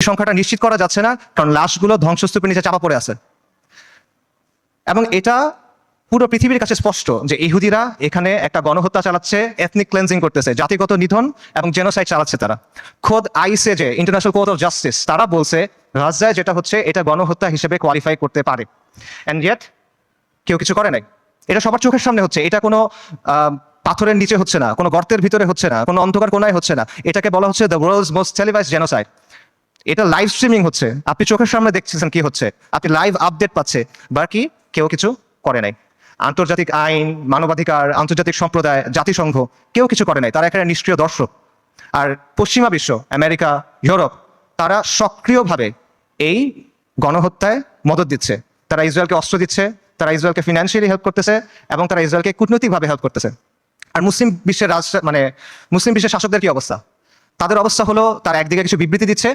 সংখ্যাটা নিশ্চিত করা যাচ্ছে না, কারণ লাশগুলো ধ্বংসস্তূপের নিচে চাপা পড়ে আছে। এবং এটা পুরো পৃথিবীর কাছে স্পষ্ট যে ইহুদিরা এখানে একটা গণহত্যা চালাচ্ছে, এথনিক ক্লেন্সিং করতেছে, জাতিগত নিধন এবং জেনোসাইড চালাচ্ছে তারা। খোদ ICJ, international court of justice, তারা বলছে গাজায় যেটা হচ্ছে এটা গণহত্যা হিসেবে কোয়ালিফাই করতে পারে। অ্যান্ড ইয়েট কেউ কিছু করে নাই। এটা সবার চোখের সামনে হচ্ছে, এটা কোনো পাথরের নিচে হচ্ছে না, কোনো গর্তের ভিতরে হচ্ছে না, কোনো অন্ধকার কোনায় হচ্ছে না। এটাকে বলা হচ্ছে the world's most televised genocide. এটা লাইভ স্ট্রিমিং হচ্ছে, আপনি চোখের সামনে দেখছেন কি হচ্ছে, আপনি লাইভ আপডেট পাচ্ছে, বাকি কেউ কিছু করে নাই। আন্তর্জাতিক আইন, মানবাধিকার, আন্তর্জাতিক সম্প্রদায়, জাতিসংঘ কেউ কিছু করে নাই, তারা এখানে নিষ্ক্রিয় দর্শক। আর পশ্চিমা বিশ্ব, আমেরিকা, ইউরোপ, তারা সক্রিয়ভাবে এই গণহত্যায় মদত দিচ্ছে। তারা ইসরায়েলকে অস্ত্র দিচ্ছে, তারা ইসরায়েলকে ফিনান্সিয়ালি হেল্প করতেছে, এবং তারা ইসরায়েলকে কূটনৈতিকভাবে হেল্প করতেছে। আর মুসলিম বিশ্বের শাসকদের কি অবস্থা? তাদের অবস্থা হলো তারা একদিকে কিছু বিবৃতি দিচ্ছে,